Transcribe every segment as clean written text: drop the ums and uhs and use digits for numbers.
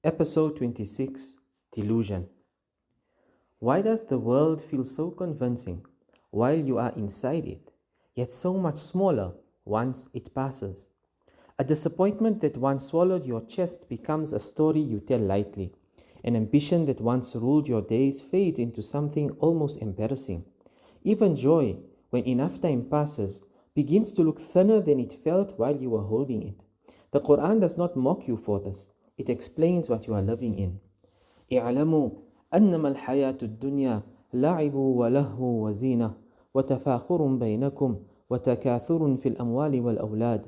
Episode 26 Delusion. Why does the world feel so convincing while you are inside it, yet so much smaller once it passes? A disappointment that once swallowed your chest becomes a story you tell lightly. An ambition that once ruled your days fades into something almost embarrassing. Even joy, when enough time passes, begins to look thinner than it felt while you were holding it. The Quran does not mock you for this. It explains what you are living in. اعلموا أنما الحياة الدنيا لعب ولهو وزينة وتفاخر بينكم وتكاثر في الأموال والأولاد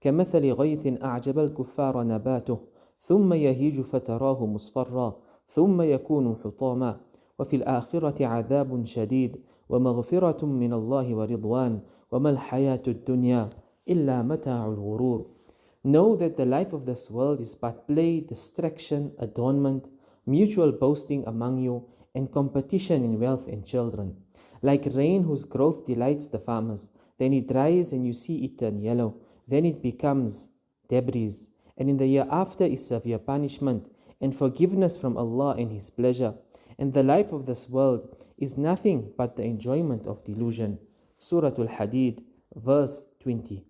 كمثل غيث أعجب الكفار نباته ثم يهيج فتراه مصفرا ثم يكون حطاما وفي الآخرة عذاب شديد ومغفرة من الله ورضوان وما الحياة الدنيا إلا متاع الغرور. Know that the life of this world is but play, distraction, adornment, mutual boasting among you, and competition in wealth and children. Like rain whose growth delights the farmers, then it dries and you see it turn yellow, then it becomes debris, and in the year after is severe punishment, and forgiveness from Allah and His pleasure. And the life of this world is nothing but the enjoyment of delusion. Surah Al-Hadid, verse 20.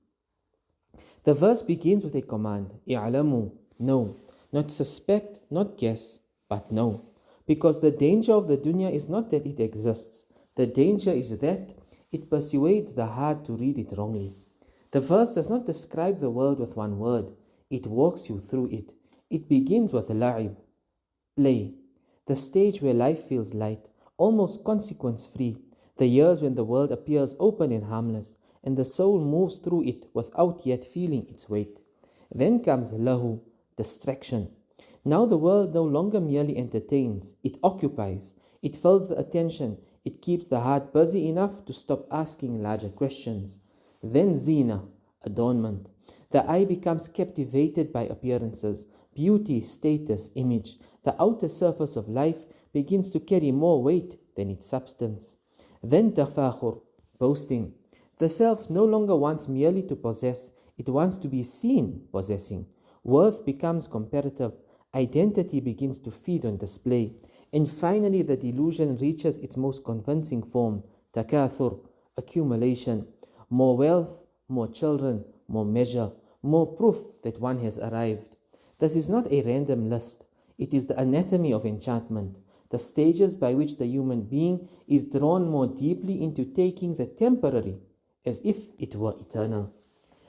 The verse begins with a command, i'lamu, know, not suspect, not guess, but know. Because the danger of the dunya is not that it exists. The danger is that it persuades the heart to read it wrongly. The verse does not describe the world with one word. It walks you through it. It begins with la'ib, play, the stage where life feels light, almost consequence-free, the years when the world appears open and harmless, and the soul moves through it without yet feeling its weight. Then comes lahu, distraction. Now the world no longer merely entertains, it occupies, it fills the attention, it keeps the heart busy enough to stop asking larger questions. Then zina, adornment. The eye becomes captivated by appearances, beauty, status, image. The outer surface of life begins to carry more weight than its substance. Then tafakhur, boasting. The self no longer wants merely to possess, it wants to be seen possessing. Worth becomes comparative, identity begins to feed on display. And finally the delusion reaches its most convincing form, takathur, accumulation. More wealth, more children, more measure, more proof that one has arrived. This is not a random list, it is the anatomy of enchantment. The stages by which the human being is drawn more deeply into taking the temporary as if it were eternal.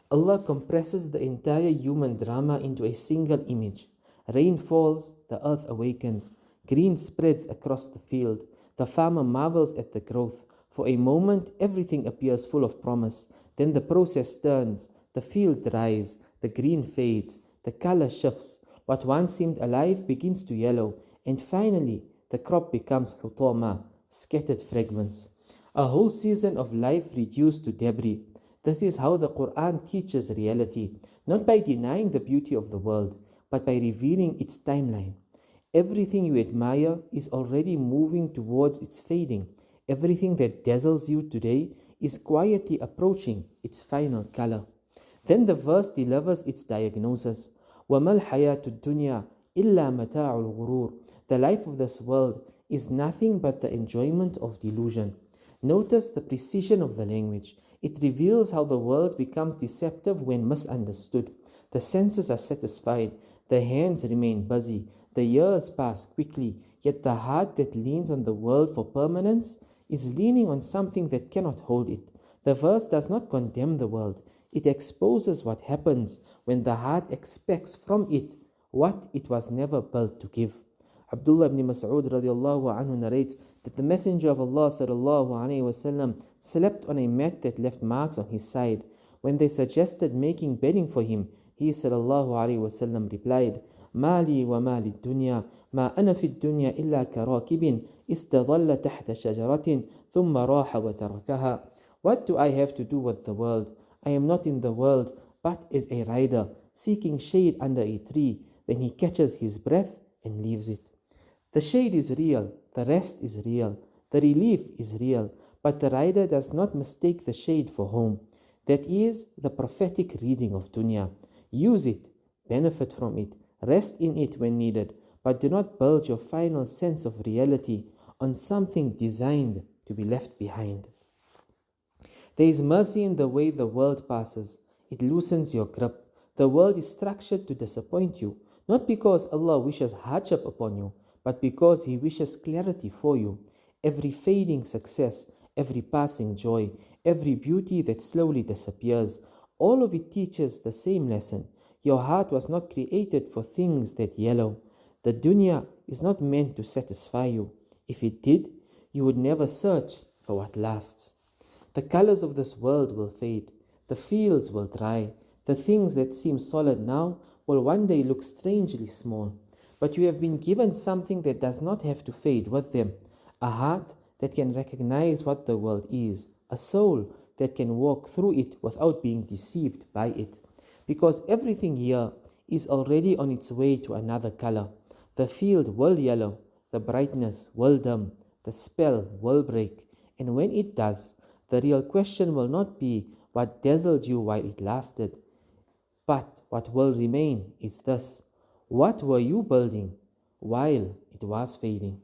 Allah compresses the entire human drama into a single image. Rain falls, the earth awakens, green spreads across the field, the farmer marvels at the growth. For a moment everything appears full of promise, then the process turns, the field dries, the green fades, the color shifts, what once seemed alive begins to yellow, and finally the crop becomes hutama, scattered fragments. A whole season of life reduced to debris. This is how the Quran teaches reality, not by denying the beauty of the world, but by revealing its timeline. Everything you admire is already moving towards its fading. Everything that dazzles you today is quietly approaching its final color. Then the verse delivers its diagnosis. وَمَا الْحَيَاةُ الدُّنْيَا إِلَّا مَتَاعُ الْغُرُورِ. The life of this world is nothing but the enjoyment of delusion. Notice the precision of the language. It reveals how the world becomes deceptive when misunderstood. The senses are satisfied, the hands remain busy, the years pass quickly, yet the heart that leans on the world for permanence is leaning on something that cannot hold it. The verse does not condemn the world. It exposes what happens when the heart expects from it what it was never built to give. Abdullah ibn Mas'ud radiallahu anhu narrates that the Messenger of Allah sallallahu alayhi wasallam slept on a mat that left marks on his side. When they suggested making bedding for him, he sallallahu alayhi wasallam replied, مالي ومال الدنيا ما أنا في الدنيا إلا كراكب استظل تحت شجرة ثم راح وتركها. What do I have to do with the world? I am not in the world, but as a rider seeking shade under a tree. Then he catches his breath and leaves it. The shade is real, the rest is real, the relief is real, but the rider does not mistake the shade for home. That is the prophetic reading of dunya. Use it, benefit from it, Rest in it when needed, but do not build your final sense of reality on something designed to be left behind. There is mercy in the way the world passes. It loosens your grip. The world is structured to disappoint you, not because Allah wishes hardship upon you, but because He wishes clarity for you. Every fading success, every passing joy, every beauty that slowly disappears, all of it teaches the same lesson. Your heart was not created for things that yellow. The dunya is not meant to satisfy you. If it did, you would never search for what lasts. The colors of this world will fade, the fields will dry, the things that seem solid now will one day look strangely small. But you have been given something that does not have to fade with them, a heart that can recognize what the world is, a soul that can walk through it without being deceived by it. Because everything here is already on its way to another color. The field will yellow, the brightness will dim, the spell will break, and when it does, the real question will not be what dazzled you while it lasted, but what will remain is this: what were you building while it was fading?